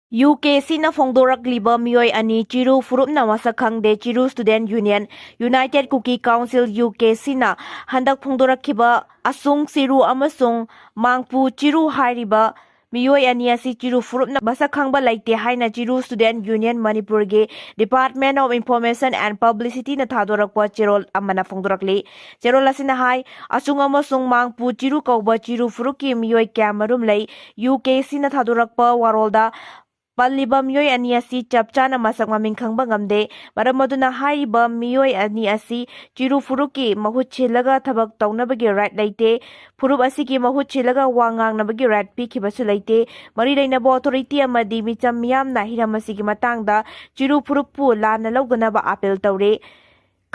UKCꯅ ꯐꯣꯡꯗꯣꯔꯛꯂꯤꯕ ꯃꯤꯑꯣꯏ ꯑꯅꯤ ꯆꯤꯔꯨ ꯐꯨꯔꯨꯞꯅ ꯃꯁꯛ ꯈꯪꯗꯦ ꯆꯤꯔꯨ ꯁ꯭ꯇꯨꯗꯦꯟꯠ ꯌꯨꯅꯤꯌꯟ ꯌꯨꯅꯥꯏꯇꯦꯗ ꯀꯨꯀꯤ ꯀꯥꯎꯟꯁꯤꯜ UKCꯅ ꯍꯟꯗꯛ ꯐꯣꯡꯗꯣꯔꯛꯈꯤꯕ ꯑꯁꯨꯡ ꯆꯤꯔꯨ ꯑꯃꯁꯨꯡ ꯃꯥꯡꯄꯨ ꯆꯤꯔꯨ ꯍꯥꯏꯔꯤꯕ ꯃꯤꯑꯣꯏ ꯑꯅꯤ ꯑꯁꯤ ꯆꯤꯔꯨ ꯐꯨꯔꯨꯞꯅ ꯃꯁꯛ ꯈꯪꯕ ꯂꯩꯇꯦ ꯍꯥꯏꯅ ꯆꯤꯔꯨ ꯁ꯭ꯇꯨꯗꯦꯟꯠ ꯌꯨꯅꯤꯌꯟ ꯃꯅꯤꯄꯨꯔꯒꯤ ꯗꯤꯄꯥꯔꯠꯃꯦꯟꯠ ꯑꯣꯐ ꯏꯟꯐꯣꯔꯃꯦꯁꯟ ꯑꯦꯟꯗ ꯄꯕ꯭ꯂꯤꯁꯤꯇꯤꯅ ꯊꯥꯗꯣꯔꯛꯄ ꯆꯦꯔꯣꯜ ꯑꯃꯅ ꯐꯣꯡꯗꯣꯔꯛꯂꯤ꯫ ꯆꯦꯔꯣꯜ ꯑꯁꯤꯅ ꯍꯥꯏ ꯑꯁꯨꯡ ꯑꯃꯁꯨꯡ ꯃꯥꯡꯄꯨ ꯆꯤꯔꯨ ꯀꯧꯕ ꯆꯤꯔꯨ ꯐꯨꯔꯨꯞꯀꯤ ꯃꯤꯑꯣꯏ ꯀꯌꯥꯃꯔꯨꯝ ꯂꯩ꯫ UKCꯅ ꯊꯥꯗꯣꯔꯛꯄ ꯋꯥꯔꯣꯜꯗ ꯄꯜꯂꯤꯕ ꯃꯤꯑꯣꯏ ꯑꯅꯤ ꯑꯁꯤ ꯆꯞ ꯆꯥꯅ ꯃꯁꯛ ꯃꯃꯤꯡ ꯈꯪꯕ ꯉꯝꯗꯦ꯫ ꯃꯔꯝ ꯑꯗꯨꯅ ꯍꯥꯏꯔꯤꯕ ꯃꯤꯑꯣꯏ ꯑꯅꯤ ꯑꯁꯤ ꯆꯤꯔꯨ ꯐꯨꯔꯨꯞꯀꯤ ꯃꯍꯨꯠ ꯁꯤꯜꯂꯒ ꯊꯕꯛ ꯇꯧꯅꯕꯒꯤ ꯔꯥꯏꯠ ꯂꯩꯇꯦ꯫ ꯐꯨꯔꯨꯞ ꯑꯁꯤꯒꯤ ꯃꯍꯨꯠ ꯁꯤꯜꯂꯒ ꯋꯥ ꯉꯥꯡꯅꯕꯒꯤ ꯔꯥꯏꯠ ꯄꯤꯈꯤꯕꯁꯨ ꯂꯩꯇꯦ꯫ ꯃꯔꯤ ꯂꯩꯅꯕ ꯑꯣꯊꯣꯔꯤꯇꯤ ꯑꯃꯗꯤ ꯃꯤꯆꯝ ꯃꯤꯌꯥꯝꯅ ꯍꯤꯔꯝ ꯑꯁꯤꯒꯤ ꯃꯇꯥꯡꯗ ꯆꯤꯔꯨ ꯐꯨꯔꯨꯞꯄꯨ ꯂꯥꯟꯅ ꯂꯧꯒꯅꯕ ꯑꯥꯄꯤꯜ ꯇꯧꯔꯦ꯫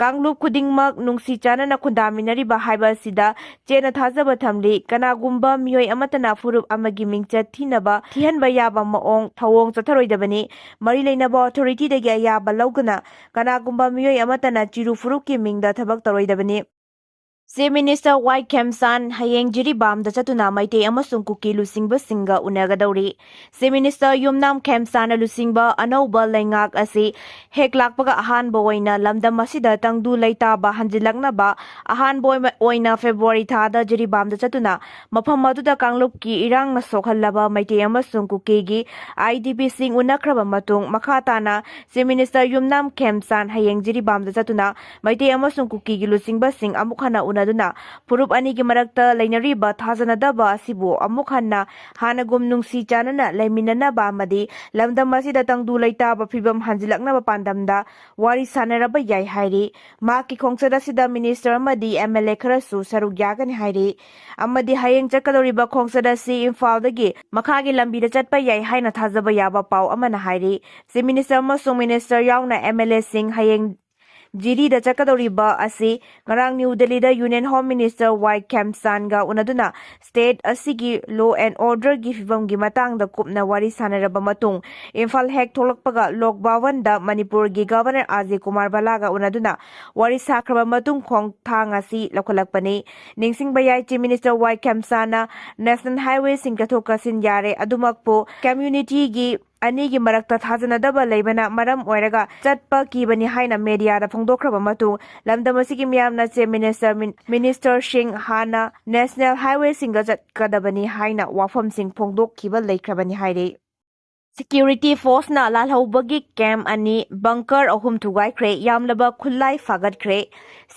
ꯀꯥꯡꯂꯨꯞ ꯈꯨꯗꯤꯡꯃꯛ ꯅꯨꯡꯁꯤ ꯆꯥꯟꯅꯅ ꯈꯨꯟꯗꯥꯃꯤꯟꯅꯔꯤꯕ ꯍꯥꯏꯕ ꯑꯁꯤꯗ ꯆꯦꯠꯅ ꯊꯥꯖꯕ ꯊꯝꯂꯤ꯫ ꯀꯅꯥꯒꯨꯝꯕ ꯃꯤꯑꯣꯏ ꯑꯃꯠꯇꯅ ꯐꯨꯔꯨꯞ ꯑꯃꯒꯤ ꯃꯤꯡꯆꯠ ꯊꯤꯍꯟꯕ ꯌꯥꯕ ꯊꯧꯑꯣꯡ ꯆꯠꯊꯔꯣꯏꯗꯕꯅꯤ꯫ ꯃꯔꯤ ꯂꯩꯅꯕ ꯑꯣꯊꯣꯔꯤꯇꯤꯗꯒꯤ ꯑꯌꯥꯕ ꯂꯧꯗꯨꯅ ꯀꯅꯥꯒꯨꯝꯕ ꯃꯤꯑꯣꯏ ꯑꯃꯠꯇꯅ ꯆꯤꯔꯨ ꯐꯨꯔꯨꯞꯀꯤ ꯃꯤꯡꯗ ꯊꯕꯛ ꯇꯧꯔꯣꯏꯗꯕꯅꯤ꯫ ꯆꯤꯐ ꯃꯤꯅꯤꯁꯇꯔ ꯋꯥꯏ ꯈꯦꯝꯆꯥꯟ ꯍꯌꯦꯡ ꯖꯤꯔꯤꯕꯥꯝꯗ ꯆꯠꯇꯨꯅ ꯃꯩꯇꯩ ꯑꯃꯁꯨꯡ ꯀꯨꯀꯤ ꯂꯨꯆꯤꯡꯕꯁꯤꯡꯒ ꯎꯅꯒꯗꯧꯔꯤ꯫ ꯆꯤꯐ ꯃꯤꯅꯤꯁꯇꯔ ꯌꯨꯝꯅꯥꯝ ꯈꯦꯝꯆꯥꯟꯅ ꯂꯨꯆꯤꯡꯕ ꯑꯅꯧꯕ ꯂꯩꯉꯥꯛ ꯑꯁꯤ ꯍꯦꯛ ꯂꯥꯛꯄꯒ ꯑꯍꯥꯟꯕ ꯑꯣꯏꯅ ꯂꯝꯗꯝ ꯑꯁꯤꯗ ꯇꯪꯗꯨ ꯂꯩꯇꯥꯕ ꯍꯟꯖꯤꯜꯂꯛꯅꯕ ꯑꯍꯥꯟꯕ ꯑꯣꯏꯅ ꯐꯦꯕ꯭ꯔꯨꯋꯥꯔꯤ ꯊꯥꯗ ꯖꯤꯔꯤꯕꯥꯝꯗ ꯆꯠꯇꯨꯅ ꯃꯐꯝ ꯑꯗꯨꯗ ꯀꯥꯡꯂꯨꯞꯀꯤ ꯏꯔꯥꯡꯅ ꯁꯣꯛꯍꯜꯂꯕ ꯃꯩꯇꯩ ꯑꯃꯁꯨꯡ ꯀꯨꯀꯤꯒꯤ IDPꯁꯤꯡ ꯎꯅꯈ꯭ꯔꯕ ꯃꯇꯨꯡ ꯃꯈꯥ ꯇꯥꯅ ꯆꯤꯐ ꯃꯤꯅꯤꯁꯇꯔ ꯌꯨꯝꯅꯥꯝ ꯈꯦꯝꯆꯥꯟ ꯍꯌꯦꯡ ꯖꯤꯔꯤꯕꯥꯝꯗ ꯆꯠꯇꯨꯅ ꯃꯩꯇꯩ ꯑꯃꯁꯨꯡ ꯀꯨꯀꯤꯒꯤ ꯂꯨꯆꯤꯡꯕꯁꯤꯡ ꯑꯃꯨꯛ ꯍꯟꯅ ꯎꯅꯗꯨꯅ ꯐꯨꯔꯨꯞ ꯑꯅꯤꯒꯤ ꯃꯔꯛꯇ ꯂꯩꯅꯔꯤꯕ ꯊꯥꯖꯅꯗꯕ ꯑꯁꯤꯕꯨ ꯑꯃꯨꯛ ꯍꯟꯅ ꯍꯥꯟꯅꯒꯨꯝ ꯅꯨꯡꯁꯤ ꯆꯥꯟꯅꯅ ꯂꯩꯃꯤꯟꯅꯅꯕ ꯑꯃꯗꯤ ꯂꯝꯗꯝ ꯑꯁꯤꯗ ꯇꯪꯗꯨ ꯂꯩꯇꯥꯕ ꯐꯤꯚꯝ ꯍꯟꯖꯤꯜꯂꯛꯅꯕ ꯄꯥꯟꯗꯝꯗ ꯋꯥꯔꯤ ꯁꯥꯅꯔꯕ ꯌꯥꯏ ꯍꯥꯏꯔꯤ꯫ ꯃꯍꯥꯛꯀꯤ ꯈꯣꯡꯆꯠ ꯑꯁꯤꯗ ꯃꯤꯅꯤꯁꯇꯔ ꯑꯃꯗꯤ MLA ꯈꯔꯁꯨ ꯁꯔꯨꯛ ꯌꯥꯒꯅꯤ ꯍꯥꯏꯔꯤ꯫ ꯑꯃꯗꯤ ꯍꯌꯦꯡ ꯆꯠꯀꯗꯧꯔꯤꯕ ꯈꯣꯡꯆꯠ ꯑꯁꯤ ꯏꯝꯐꯥꯜꯗꯒꯤ ꯃꯈꯥꯒꯤ ꯂꯝꯕꯤꯗ ꯆꯠꯄ ꯌꯥꯏ ꯍꯥꯏꯅ ꯊꯥꯖꯕ ꯌꯥꯕ ꯄꯥꯎ ꯑꯃꯅ ꯍꯥꯏꯔꯤ꯫ ꯆꯤꯐ ꯃꯤꯅꯤꯁꯇꯔ ꯑꯃꯁꯨꯡ ꯃꯤꯅꯤꯁꯇꯔ ꯌꯥꯎꯅ MLAꯁꯤꯡ ꯍꯌꯦꯡ ꯖꯤꯔꯤꯗ ꯆꯠꯀꯗꯧꯔꯤꯕ ꯑꯁꯤ ꯉꯔꯥꯡ ꯅ꯭ꯌꯨ ꯗꯦꯜꯂꯤꯗ ꯌꯨꯅꯤꯌꯟ ꯍꯣꯝ ꯃꯤꯅꯤꯁꯇꯔ ꯋꯥꯏ ꯈꯦꯝꯆꯥꯟꯒ ꯎꯅꯗꯨꯅ ꯁ꯭ꯇꯦꯠ ꯑꯁꯤꯒꯤ ꯂꯣ ꯑꯦꯟ ꯑꯣꯔꯗꯔꯒꯤ ꯐꯤꯚꯝꯒꯤ ꯃꯇꯥꯡꯗ ꯀꯨꯞꯅ ꯋꯥꯔꯤ ꯁꯥꯅꯔꯕ ꯃꯇꯨꯡ ꯏꯝꯐꯥꯜ ꯍꯦꯛ ꯊꯣꯛꯂꯛꯄꯒ ꯂꯣꯛ ꯚꯋꯟꯗ ꯃꯅꯤꯄꯨꯔꯒꯤ ꯒꯚꯔꯅꯔ ꯑꯖꯦ ꯀꯨꯃꯥꯔ ꯚꯜꯂꯥꯒ ꯎꯅꯗꯨꯅ ꯋꯥꯔꯤ ꯁꯥꯈ꯭ꯔꯕ ꯃꯇꯨꯡ ꯈꯣꯡꯊꯥꯡ ꯑꯁꯤ ꯂꯧꯈꯠꯂꯛꯄꯅꯤ꯫ ꯅꯤꯡꯁꯤꯡꯕ ꯌꯥꯏ ꯆꯤꯐ ꯃꯤꯅꯤꯁꯇꯔ ꯋꯥꯏ ꯈꯦꯝꯆꯥꯟꯅ ꯅꯦꯁꯅꯦꯜ ꯍꯥꯏꯋꯦꯁꯤꯡ ꯆꯠꯊꯣꯛ ꯆꯠꯁꯤꯟ ꯌꯥꯔꯦ ꯑꯗꯨꯃꯛꯄꯨ ꯀꯝꯃ꯭ꯌꯨꯅꯤꯇꯤꯒꯤ ꯑꯅꯤꯒꯤ ꯃꯔꯛꯇ ꯊꯥꯖꯅꯗꯕ ꯂꯩꯕꯅ ꯃꯔꯝ ꯑꯣꯏꯔꯒ ꯆꯠꯄ ꯀꯤꯕꯅꯤ ꯍꯥꯏꯅ ꯃꯦꯗꯤꯌꯥꯗ ꯐꯣꯡꯗꯣꯛꯈ꯭ꯔꯕ ꯃꯇꯨꯡ ꯂꯝꯗꯝ ꯑꯁꯤꯒꯤ ꯃꯤꯌꯥꯝꯅ ꯆꯤꯐ ꯃꯤꯅꯤꯁꯇꯔꯁꯤꯡ ꯍꯥꯟꯅ ꯅꯦꯁꯅꯦꯜ ꯍꯥꯏꯋꯦꯁꯤꯡꯗ ꯆꯠꯀꯗꯕꯅꯤ ꯍꯥꯏꯅ ꯋꯥꯐꯝꯁꯤꯡ ꯐꯣꯡꯗꯣꯛꯈꯤꯕ ꯂꯩꯈ꯭ꯔꯕꯅꯤ ꯍꯥꯏꯔꯤ꯫ ꯁꯦꯀ꯭ꯌꯨꯔꯤꯇꯤ ꯐꯣꯔꯁꯅ ꯂꯥꯜꯍꯧꯕꯒꯤ ꯀꯦꯝꯞ ꯑꯅꯤ ꯕꯪꯀꯔ 3 ꯊꯨꯒꯥꯏꯈ꯭ꯔꯦ ꯌꯥꯝꯂꯕ ꯈꯨꯠꯂꯥꯏ ꯐꯥꯒꯠꯈ꯭ꯔꯦ꯫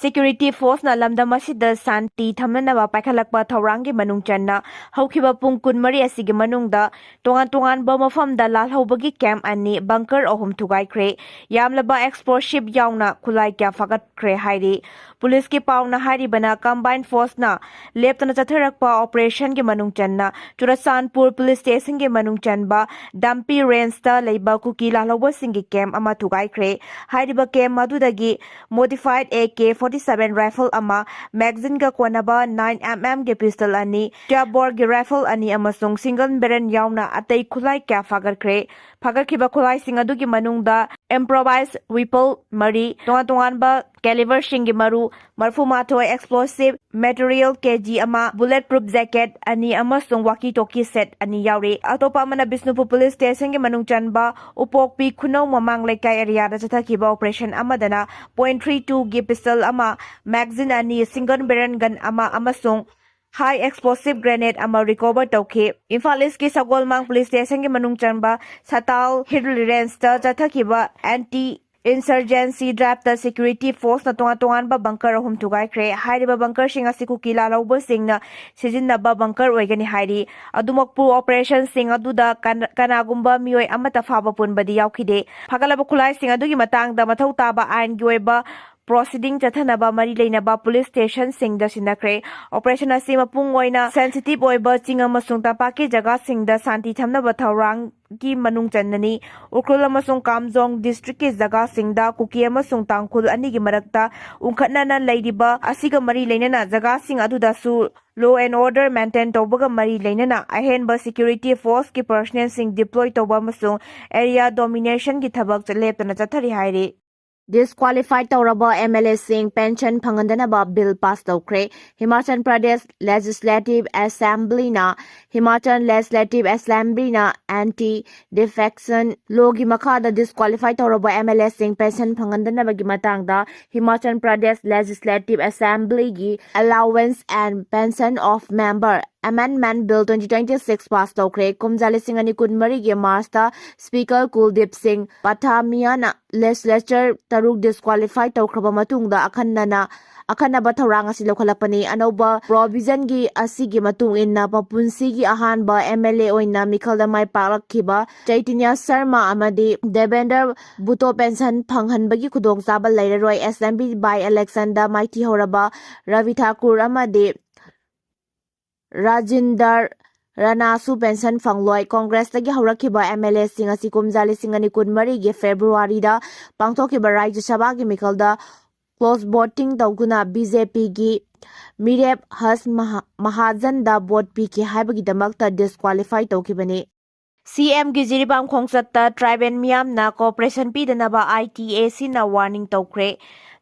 ꯁꯦꯀ꯭ꯌꯨꯔꯤꯇꯤ ꯐꯣꯔꯁꯅ ꯂꯝꯗꯝ ꯑꯁꯤꯗ ꯁꯥꯟꯇꯤ ꯊꯝꯅꯅꯕ ꯄꯥꯏꯈꯠꯂꯛꯄ ꯊꯧꯔꯥꯡꯒꯤ ꯃꯅꯨꯡ ꯆꯟꯅ ꯍꯧꯈꯤꯕ ꯄꯨꯡ 24 ꯑꯁꯤꯒꯤ ꯃꯅꯨꯡꯗ ꯇꯣꯉꯥꯟ ꯇꯣꯉꯥꯟꯕ ꯃꯐꯝꯗ ꯂꯥꯜꯍꯧꯕꯒꯤ ꯀꯦꯝꯞ ꯑꯅꯤ ꯕꯪꯀꯔ 3 ꯊꯨꯒꯥꯏꯈ꯭ꯔꯦ ꯌꯥꯝꯂꯕ ꯑꯦꯛꯁꯄ꯭ꯂꯣꯁꯤꯚ ꯌꯥꯎꯅ ꯈꯨꯠꯂꯥꯏ ꯀꯌꯥ ꯐꯥꯒꯠꯈ꯭ꯔꯦ ꯍꯥꯏꯔꯤ꯫ ꯄꯨꯂꯤꯁꯀꯤ ꯄꯥꯎꯅ ꯍꯥꯏꯔꯤꯕꯅ ꯀꯝꯕꯥꯏꯟ ꯐꯣꯔꯁꯅ ꯂꯦꯞꯇꯅ ꯆꯠꯊꯔꯛꯄ ꯑꯣꯄꯔꯦꯁꯟꯒꯤ ꯃꯅꯨꯡ ꯆꯟꯅ ꯆꯨꯔꯆꯥꯟꯄꯨꯔ ꯄꯨꯂꯤꯁ ꯁ꯭ꯇꯦꯁꯟꯒꯤ ꯃꯅꯨꯡ ꯆꯟꯕ ꯗꯝꯄꯤ ꯔꯦꯟꯖꯇ ꯂꯩꯕ ꯀꯨꯀꯤ ꯂꯥꯜꯍꯧꯕꯁꯤꯡꯒꯤ ꯀꯦꯝꯞ ꯑꯃ ꯊꯨꯒꯥꯏꯈ꯭ꯔꯦ꯫ ꯍꯥꯏꯔꯤꯕ ꯀꯦꯝꯞ ꯑꯗꯨꯗꯒꯤ ꯃꯣꯗꯤꯐꯥꯏꯗ AK-47 ꯔꯥꯏꯐꯜ ꯑꯃ ꯃꯦꯒꯖꯤꯟꯒ ꯀꯣꯟꯅꯕ 9mm ꯒꯤ ꯄꯤꯁꯇꯜ ꯑꯅꯤ ꯇ꯭ꯋꯥꯔꯕꯣꯔꯒꯤ ꯔꯥꯏꯐꯜ ꯑꯅꯤ ꯑꯃꯁꯨꯡ ꯁꯤꯡꯒꯜ ꯕꯦꯔꯦꯜ ꯌꯥꯎꯅ ꯑꯇꯩ ꯈꯨꯠꯂꯥꯏ ꯀꯌꯥ ꯐꯥꯒꯠꯈ꯭ꯔꯦ꯫ ꯐꯥꯒꯠꯈꯤꯕ ꯈꯨꯠꯂꯥꯏꯁꯤꯡ ꯑꯗꯨꯒꯤ ꯃꯅꯨꯡꯗ ꯏꯝꯄ꯭ꯔꯣꯚꯥꯏꯖ ꯋꯤꯄꯜ 3 ꯇꯣꯉꯥꯟ ꯇꯣꯉꯥꯟꯕ ꯀꯦꯂꯤꯕꯔꯁꯤꯡꯒꯤ ꯃꯔꯨ 32 explosive material KG 1 bullet proof jacket 2 ꯑꯃꯁꯨꯡ ꯋꯥꯀꯤ ꯇꯣꯀꯤ ꯁꯦꯠ 2 ꯌꯥꯎꯔꯤ꯫ ꯑꯇꯣꯞꯄ ꯑꯃꯅ ꯕꯤꯁꯅꯨꯄꯨꯔ ꯄꯨꯂꯤꯁ ꯁ꯭ꯇꯦꯁꯟꯒꯤ ꯃꯅꯨꯡ ꯆꯟꯕ ꯎꯄꯣꯛꯄꯤ ꯈꯨꯅꯧ ꯃꯃꯥꯡ ꯂꯩꯀꯥꯏ ꯑꯦꯔꯤꯌꯥꯗ ꯆꯠꯊꯈꯤꯕ ꯑꯣꯄꯔꯦꯁꯟ ꯑꯃꯗꯅ .32 ꯒꯤ ꯄꯤꯁꯇꯜ ꯑꯃ ꯃꯦꯒꯖꯤꯟ 2 ꯁꯤꯡꯒꯜ ꯕꯦꯔꯦꯜ ꯒꯟ ꯑꯃ ꯑꯃꯁꯨꯡ ꯍꯥꯏ ꯑꯦꯛꯁꯄ꯭ꯂꯣꯁꯤꯚ ꯒ꯭ꯔꯦꯅꯦꯗ ꯑꯃ ꯔꯤꯀꯣꯚꯔ ꯇꯧꯈꯤ꯫ ꯏꯝꯐꯥꯜ ꯏꯁꯀꯤ ꯁꯒꯣꯜꯃꯥꯡ ꯄꯨꯂꯤꯁ ꯁ꯭ꯇꯦꯁꯟꯒꯤ ꯃꯅꯨꯡ ꯆꯟꯕ ꯁꯇꯥꯜ ꯍꯤꯜ ꯔꯦꯟꯖꯇ ꯆꯠꯊꯈꯤꯕ ꯑꯦꯟꯇꯤ ꯏꯟꯁꯔꯖꯦꯟꯁꯤ ꯗ꯭ꯔꯥꯏꯚꯇ ꯁꯦꯀ꯭ꯌꯨꯔꯤꯇꯤ ꯐꯣꯔꯁꯅ ꯇꯣꯉꯥꯟ ꯇꯣꯉꯥꯟꯕ ꯕꯪꯀꯔ 3 ꯊꯨꯒꯥꯏꯈ꯭ꯔꯦ꯫ ꯍꯥꯏꯔꯤꯕ ꯕꯪꯀꯔꯁꯤꯡ ꯑꯁꯤ ꯀꯨꯀꯤ ꯂꯥꯜꯍꯧꯕꯁꯤꯡꯅ ꯁꯤꯖꯤꯟꯅꯕ ꯕꯪꯀꯔ ꯑꯣꯏꯒꯅꯤ ꯍꯥꯏꯔꯤ꯫ ꯑꯗꯨꯃꯛꯄꯨ ꯑꯣꯄꯔꯦꯁꯟꯁꯤꯡ ꯑꯗꯨꯗ ꯀꯅꯥꯒꯨꯝꯕ ꯃꯤꯑꯣꯏ ꯑꯃꯠꯇ ꯐꯥꯕ ꯄꯨꯟꯕꯗꯤ ꯌꯥꯎꯈꯤꯗꯦ꯫ ꯐꯥꯒꯠꯂꯕ ꯈꯨꯠꯂꯥꯏꯁꯤꯡ ꯑꯗꯨꯒꯤ ꯃꯇꯥꯡꯗ ꯃꯊꯧ ꯇꯥꯕ ꯑꯥꯏꯟꯒꯤ ꯑꯣꯏꯕ ꯄ꯭ꯔꯣꯁꯤꯗꯤꯡ ꯆꯠꯊꯅꯕ ꯃꯔꯤ ꯂꯩꯅꯕ ꯄꯨꯂꯤꯁ ꯁ꯭ꯇꯦꯁꯟꯁꯤꯡꯗ ꯁꯤꯟꯅꯈ꯭ꯔꯦ꯫ ꯑꯣꯄꯔꯦꯁꯟ ꯑꯁꯤ ꯃꯄꯨꯡ ꯑꯣꯏꯅ ꯁꯦꯟꯁꯤꯇꯤꯚ ꯑꯣꯏꯕ ꯆꯤꯡ ꯑꯃꯁꯨꯡ ꯇꯝꯄꯥꯛꯀꯤ ꯖꯒꯥꯁꯤꯡꯗ ꯁꯥꯟꯇꯤ ꯊꯝꯅꯕ ꯊꯧꯔꯥꯡꯒꯤ ꯃꯅꯨꯡ ꯆꯟꯅꯅꯤ꯫ ꯎꯈ꯭ꯔꯨꯜ ꯑꯃꯁꯨꯡ ꯀꯥꯝꯖꯣꯡ ꯗꯤꯁꯇ꯭ꯔꯤꯛꯀꯤ ꯖꯒꯥꯁꯤꯡꯗ ꯀꯨꯀꯤ ꯑꯃꯁꯨꯡ ꯇꯥꯡꯈꯨꯜ ꯑꯅꯤꯒꯤ ꯃꯔꯛꯇ ꯎꯪꯈꯠꯅꯅ ꯂꯩꯔꯤꯕ ꯑꯁꯤꯒ ꯃꯔꯤ ꯂꯩꯅꯅ ꯖꯒꯥꯁꯤꯡ ꯑꯗꯨꯗꯁꯨ ꯂꯣ ꯑꯦꯟ ꯑꯣꯔꯗꯔ ꯃꯦꯟꯇꯦꯟ ꯇꯧꯕꯒ ꯃꯔꯤ ꯂꯩꯅꯅ ꯑꯍꯦꯟꯕ ꯁꯦꯀ꯭ꯌꯨꯔꯤꯇꯤ ꯐꯣꯔꯁꯀꯤ ꯄꯔꯁꯅꯦꯜꯁꯤꯡ ꯗꯤꯄ꯭ꯂꯣꯏ ꯇꯧꯕ ꯑꯃꯁꯨꯡ ꯑꯦꯔꯤꯌꯥ ꯗꯣꯃꯤꯅꯦꯁꯟꯒꯤ ꯊꯕꯛ ꯂꯦꯞꯇꯅ ꯆꯠꯊꯔꯤ ꯍꯥꯏꯔꯤ꯫ disqualified Tauraba MLA Singh pension Pangandanaba bill passed Toukhre. Himachal Pradesh Legislative Assembly na Himachal Legislative Assembly na anti-defection lawgi makhada disqualified Tauraba MLA Singh pension Pangandanaba gi matangda Himachal Pradesh Legislative Assembly gi allowance and pension of member Amendment Bill 2026 passed Toukhre. Kumjali Singh ani kunmari gi Marsta Speaker Kuldeep Singh Pathamia legislature taruk disqualified Toukhre matungda akanaba thaurang asi lokhalapani anouba provision gi asigi matung inna papunsi gi ahanba MLA oina mikhalda mai paklakhiba Chaitanya Sharma amadi Devender Bhutto pension phanghanbagi khudong chaba lairaroi SMB by election da maiti horaba Ravi Thakur amadi Rajinder Ranasu pension fangloi Congress tagi haurakhiba MLA sing asi kumjali sing ani kunmari gi February da pangthokhiba Rajya Sabha gi mikhalda close voting tawguna BJP gi Mirep Has Mahajan da vote pi ki haibagi damakta disqualify tawkhibani CM gi Jiribam Khongchatta tribal miyam na cooperation pidanaba ITAC na warning Toukhre.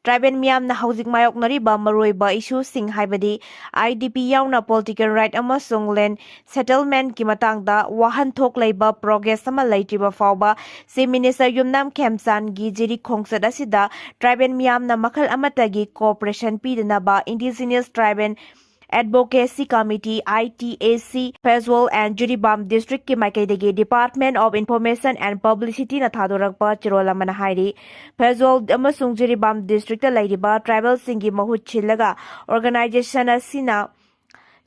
Tribal miyam na housing mayoknariba maruiba issue sing haibadi IDP yauna political right amasung land settlement ki matangda wahan thok leiba progress sama leitriba fawba si minister yumnam Khemchand gi jiri Khongchatta asida tribal miyam na makhl amatagi cooperation pidanaba indigenous tribal Advocacy Committee ITAC Pezwal and Jiribam District ki Maikaidagi Department of Information and Publicity na thadorakpa chirola mana hairi Pezwal amasung Jiribam District ta lairiba tribal Singgi mahut chillaga organization asina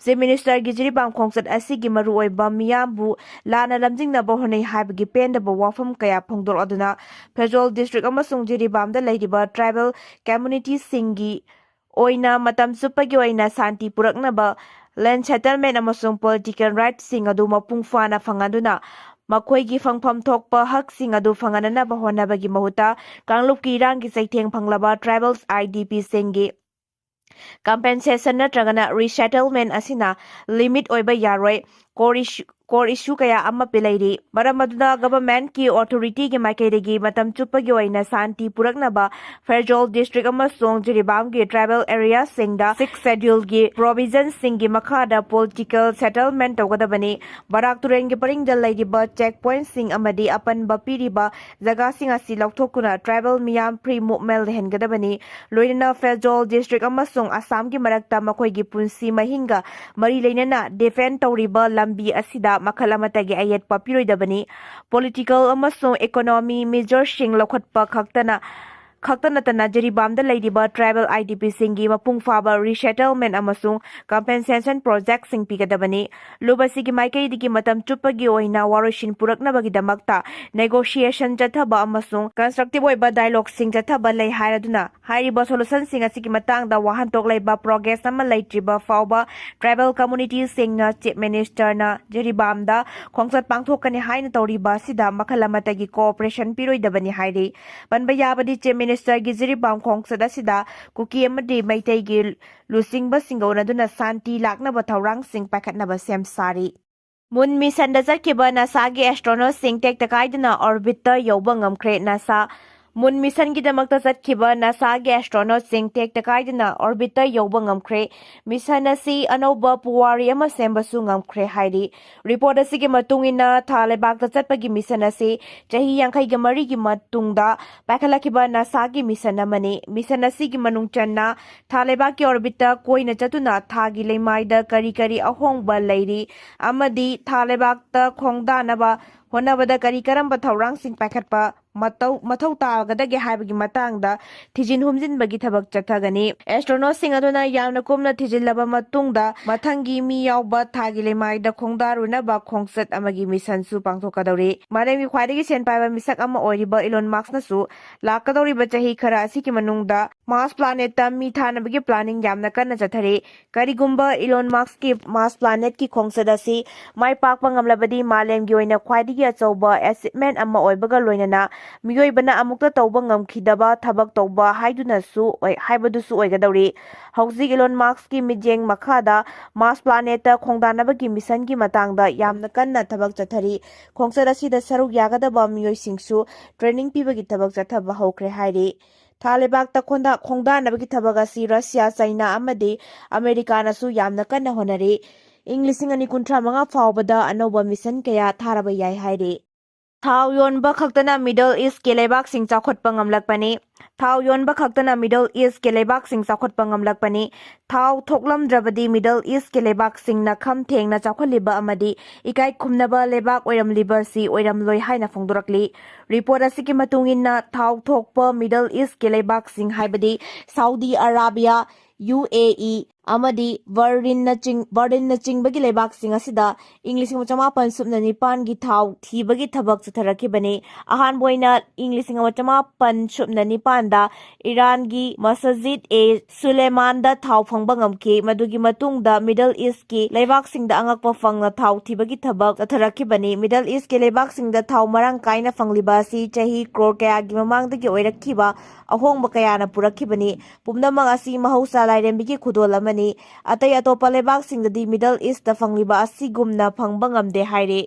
Chief Minister gi Jiribam Khongchatta asigi maru oiba miyambu lana lamjingnaba honai haibagi pendaba wafam kaya phongdor aduna Pezwal District amasung Jiribam da lairiba tribal community Singgi oina matam supagi oina santi puraknaba land settlement amasung political rights sing adu mapung fana fangaduna makhlgi fangpham thokpa hak sing adu fangananaba honabagi mahuta kanglup ki rangi saitheng phanglaba tribals IDP Singgi compensation natragana resettlement asina limit oiba yaroi core issue kaya amma pilairi maramaduna government ki authority ki maikaidagi matam chupagi oina santi puraknaba Federal District amasung Jiribam ki tribal area singda 6th schedule ki provisions singi makhada political settlement tawgadabani barak turen ki paringda laidiba checkpoint sing amadi apan bapiriba jaga sing asi lokthokuna tribal miyam free movement lehengadabani loinana Federal District amasung Assam ki marakta makhoigi punsi mahinga mari leinana defend tawriba lambi asida makhl amatagi ayet papiroidabani political amasung economy measures sing lokhatpa khaktanatana Jiribam da laidiba tribal IDP singgi mapung faba resettlement amasung compensation project sing pigadabani lubasigi maikaidigi matam chupagi oina waroshin puraknabagi damakta negotiation jathaba amasung constructive oiba dialogue sing jathaba lei hairaduna hyriba solution sing asigi matangda wahantok leiba progress ama leitriba fawba tribal community singna chief minister na Jiribam da Khongchatta pangthokani haina tawriba sida makhl amatagi cooperation piroidabani hairi banba yabadi chief Minister gi Jiribam Khongchatta sida Kuki amadi maitai gi lusingba singona duna santi laknaba thaurang sing pakhatnaba sem sari Moon mission da zatkiba NASA gi astronaut sing tek takaiduna orbit ta yoba ngamkhre NASA Moon mission gi damakta zatkiba NASA gi astronaut sing tek takaiduna orbit ta yoba ngamkhre mission asi anouba puwari ama sembasu ngamkhre hairi report asigi matungina thalebak ta chatpagi mission asi chahi yankhai gi mari gi matungda pakhalakiba NASA gi mission amani mission asigi manung channa thalebak ki orbit ta koina chatuna thagi leimaida kari kari ahongba leiri amadi thalebak ta khongdanaba honabada kari karamba thaurang sing pakhatpa mathau tagadagi haibagi matangda thijin humjinbagi thabak chathagani astronaut sing aduna yamna kumna thijillaba matungda mathangi mi yawba thagi lemaida khongdaruna ba Khongchatta amagi mission su pangthokadori malemi khwaidagi senpaiba misak ama oiriba Elon Musk na su lakadori ba chahi khara asiki manungda Mars planet ta mi thanabagi planning yamna kanna chathare karigumba Elon Musk ki Mars planet ki Khongchatta si mai pakpa ngamlabadi malemgi oina khwaidagi achauba achievement ama oibaga loinana miyoibana amukta tawba ngamkhidaba thabak tawba haidunasu haibadusu oigadori hauzik Elon Musk ki mijeng makhada Mars planet ta khongdanabagi mission ki matangda yamna kanna thabak chathari Khongchatta sida saruk yagadaba miyoisingsu training pibagi thabak chathaba hokre hairi ꯊꯥ ꯂꯩꯕꯥꯛꯇ ꯈꯣꯡꯗꯥꯅꯕꯒꯤ ꯊꯕꯛ ꯑꯁꯤ Russia, China ꯑꯃꯗꯤ ꯑꯃꯦꯔꯤꯀꯥꯅꯁꯨ ꯌꯥꯝꯅ ꯀꯟꯅ ꯍꯣꯠꯅꯔꯤ꯫ ꯏꯪ 2035 ꯐꯥꯎꯕꯗ ꯑꯅꯧꯕ ꯃꯤꯁꯟ ꯀꯌꯥ ꯊꯥꯔꯕ ꯌꯥꯏ ꯍꯥꯏꯔꯤ꯫ ꯊꯥꯎ ꯌꯣꯟꯕ ꯈꯛꯇꯅ ꯃꯤꯗꯜ ꯏꯁꯠꯀꯤ ꯂꯩꯕꯥꯛꯁꯤꯡ ꯆꯥꯎꯈꯠꯄ ꯉꯝꯂꯛꯄꯅꯤ꯫ ꯊꯥꯎ ꯌꯣꯟꯕ ꯈꯛꯇꯅ ꯃꯤꯗꯜ ꯏꯁꯠꯀꯤ ꯂꯩꯕꯥꯛꯁꯤꯡ ꯆꯥꯎꯈꯠꯄ ꯉꯝꯂꯛꯄꯅꯤ꯫ ꯊꯥꯎ ꯊꯣꯛꯂꯝꯗ꯭ꯔꯕꯗꯤ ꯃꯤꯗꯜ ꯏꯁꯠꯀꯤ ꯂꯩꯕꯥꯛꯁꯤꯡꯅ ꯈꯝ ꯊꯦꯡꯅ ꯆꯥꯎꯈꯠꯂꯤꯕ ꯑꯃꯗꯤ ꯏꯀꯥꯏ ꯈꯨꯝꯅꯕ ꯂꯩꯕꯥꯛ ꯑꯣꯏꯔꯝꯂꯤꯕꯁꯤ ꯑꯣꯏꯔꯝꯂꯣꯏ ꯍꯥꯏꯅ ꯐꯣꯡꯗꯣꯔꯛꯂꯤ꯫ ꯔꯤꯄꯣꯔꯠ ꯑꯁꯤꯒꯤ ꯃꯇꯨꯡ ꯏꯟꯅ ꯊꯥꯎ ꯊꯣꯛꯄ ꯃꯤꯗꯜ ꯏꯁꯠꯀꯤ ꯂꯩꯕꯥꯛꯁꯤꯡ ꯍꯥꯏꯕꯗꯤ ꯁꯥꯎꯗꯤ ꯑꯔꯥꯕꯤꯌꯥ, UAE ꯑꯃꯗꯤ ꯕꯔꯗꯤꯟꯅꯆꯤꯡꯕꯒꯤ ꯂꯩꯕꯥꯛꯁꯤꯡ ꯑꯁꯤꯗ ꯏꯪ 1909ꯒꯤ ꯊꯥꯎ ꯊꯤꯕꯒꯤ ꯊꯕꯛ ꯆꯠꯊꯔꯛꯈꯤꯕꯅꯤ꯫ ꯑꯍꯥꯟꯕ ꯑꯣꯏꯅ ꯏꯪ 1909ꯗ ꯏꯔꯥꯟꯒꯤ ꯃꯁꯖꯤꯗ ꯁꯨꯂꯦꯃꯥꯟꯗ ꯊꯥꯎ ꯐꯪꯕ ꯉꯝꯈꯤ꯫ ꯃꯗꯨꯒꯤ ꯃꯇꯨꯡꯗ ꯃꯤꯗꯜ ꯏꯁꯠꯀꯤ ꯂꯩꯕꯥꯛꯁꯤꯡꯗ ꯑꯉꯛꯄ ꯐꯪꯅ ꯊꯥꯎ ꯊꯤꯕꯒꯤ ꯊꯕꯛ ꯆꯠꯊꯔꯛꯈꯤꯕꯅꯤ꯫ ꯃꯤꯗꯜ ꯏꯁꯠꯀꯤ ꯂꯩꯕꯥꯛꯁꯤꯡꯗ ꯊꯥꯎ ꯃꯔꯥꯡ ꯀꯥꯏꯅ ꯐꯪꯂꯤꯕ ꯑꯁꯤ ꯆꯍꯤ ꯀ꯭ꯔꯣꯔ ꯀꯌꯥꯒꯤ ꯃꯃꯥꯡꯗꯒꯤ ꯑꯣꯏꯔꯛꯈꯤꯕ ꯑꯍꯣꯡꯕ ꯀꯌꯥꯅ ꯄꯨꯔꯛꯈꯤꯕꯅꯤ꯫ ꯄꯨꯝꯅꯃꯛ ꯑꯁꯤ ꯃꯍꯧꯁꯥ ꯂꯥꯏꯔꯦꯝꯕꯤꯒꯤ ꯈꯨꯗꯣꯜ ꯑꯃꯅꯤ꯫ ꯑꯇꯩ ꯑꯇꯣꯞꯄ ꯂꯩꯕꯥꯛꯁꯤꯡꯗꯗꯤ ꯃꯤꯗꯜ ꯏꯁꯠꯇ ꯐꯪꯂꯤꯕ ꯑꯁꯤꯒꯨꯝꯅ ꯐꯪꯕ ꯉꯝꯗꯦ ꯍꯥꯏꯔꯤ꯫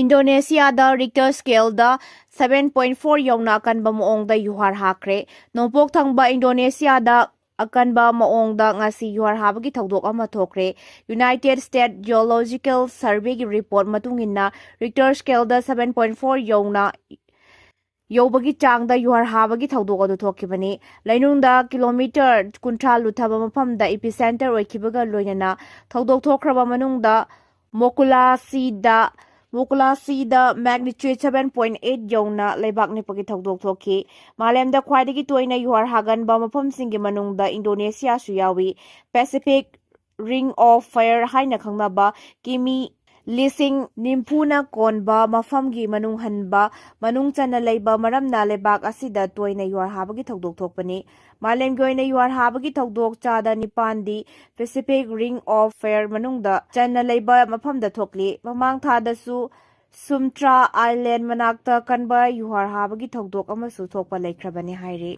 ꯏꯟꯗꯣꯅꯦꯁꯤꯌꯥꯗ ꯔꯤꯛꯇꯔ ꯁ꯭ꯀꯦꯜꯗ 7.4 ꯌꯧꯅ ꯑꯀꯟꯕ ꯃꯑꯣꯡꯗ ꯌꯨꯍꯥꯔ ꯍꯥꯈ꯭ꯔꯦ꯫ ꯅꯣꯡꯄꯣꯛ ꯊꯪꯕ ꯏꯟꯗꯣꯅꯦꯁꯤꯌꯥꯗ ꯑꯀꯟꯕ ꯃꯑꯣꯡꯗ ꯉꯁꯤ ꯌꯨꯍꯥꯔ ꯍꯥꯕꯒꯤ ꯊꯧꯗꯣꯛ ꯑꯃ ꯊꯣꯛꯈ꯭ꯔꯦ꯫ ꯌꯨꯅꯥꯏꯇꯦꯗ ꯁ꯭ꯇꯦꯠ ꯖꯤꯑꯣꯂꯣꯖꯤꯀꯦꯜ ꯁꯔꯚꯦꯒꯤ ꯔꯤꯄꯣꯔꯠ ꯃꯇꯨꯡ ꯏꯟꯅ ꯔꯤꯛꯇꯔ ꯁ꯭ꯀꯦꯜꯗ 7.4 ꯌꯧꯕꯒꯤ ꯆꯥꯡꯗ ꯌꯨꯍꯥꯔ ꯍꯥꯕꯒꯤ ꯊꯧꯗꯣꯛ ꯑꯗꯨ ꯊꯣꯛꯈꯤꯕꯅꯤ꯫ ꯂꯩꯅꯨꯡꯗ ꯀꯤꯂꯣꯃꯤꯇꯔ 30 ꯂꯨꯊꯕ ꯃꯐꯝꯗ ꯏꯄꯤꯁꯦꯟꯇꯔ ꯑꯣꯏꯈꯤꯕꯒ ꯂꯣꯏꯅꯅ ꯊꯧꯗꯣꯛ ꯊꯣꯛꯈ꯭ꯔꯕ ꯃꯅꯨꯡꯗ ꯃꯣꯀꯨꯂꯥꯁꯤꯗ ꯃꯦꯒꯅꯤꯆ꯭ꯌꯨꯗ 7.8 ꯌꯧꯅ ꯂꯩꯕꯥꯛ ꯅꯤꯛꯄꯒꯤ ꯊꯧꯗꯣꯛ ꯊꯣꯛꯈꯤ꯫ ꯃꯥꯂꯦꯝꯗ ꯈ꯭ꯋꯥꯏꯗꯒꯤ ꯇꯣꯏꯅ ꯌꯨꯍꯥꯔ ꯍꯥꯒꯟꯕ ꯃꯐꯝꯁꯤꯡꯒꯤ ꯃꯅꯨꯡꯗ ꯏꯟꯗꯣꯅꯦꯁꯤꯌꯥꯁꯨ ꯌꯥꯎꯏ꯫ ꯄꯦꯁꯤꯐꯤꯛ ꯔꯤꯡ ꯑꯣꯐ ꯐꯥꯌꯔ ꯍꯥꯏꯅ ꯈꯪꯅꯕ ꯀꯤꯃꯤ 90,000ꯅ ꯀꯣꯟꯕ ꯃꯐꯝꯒꯤ ꯃꯅꯨꯡ ꯆꯟꯅ ꯂꯩꯕ ꯃꯔꯝꯅ ꯂꯩꯕꯥꯛ ꯑꯁꯤꯗ ꯇꯣꯏꯅ ꯌꯨꯍꯥꯔ ꯍꯥꯕꯒꯤ ꯊꯧꯗꯣꯛ ꯊꯣꯛꯄꯅꯤ꯫ ꯃꯥꯂꯦꯝꯒꯤ ꯑꯣꯏꯅ ꯌꯨꯍꯥꯔ ꯍꯥꯕꯒꯤ ꯊꯧꯗꯣꯛ ꯆꯥꯗ 9ꯗꯤ ꯄꯦꯁꯤꯐꯤꯛ ꯔꯤꯡ ꯑꯣꯐ ꯐꯥꯌꯔ ꯃꯅꯨꯡꯗ ꯆꯟꯅ ꯂꯩꯕ ꯃꯐꯝꯗ ꯊꯣꯛꯂꯤ꯫ ꯃꯃꯥꯡ ꯊꯥꯗꯁꯨ ꯁꯨꯃꯇ꯭ꯔꯥ ꯑꯥꯏꯂꯦꯟꯗ ꯃꯅꯥꯛꯇ ꯀꯟꯕ ꯌꯨꯍꯥꯔ ꯍꯥꯕꯒꯤ ꯊꯧꯗꯣꯛ ꯑꯃꯁꯨ ꯊꯣꯛꯄ ꯂꯩꯈ꯭ꯔꯕꯅꯤ ꯍꯥꯏꯔꯤ꯫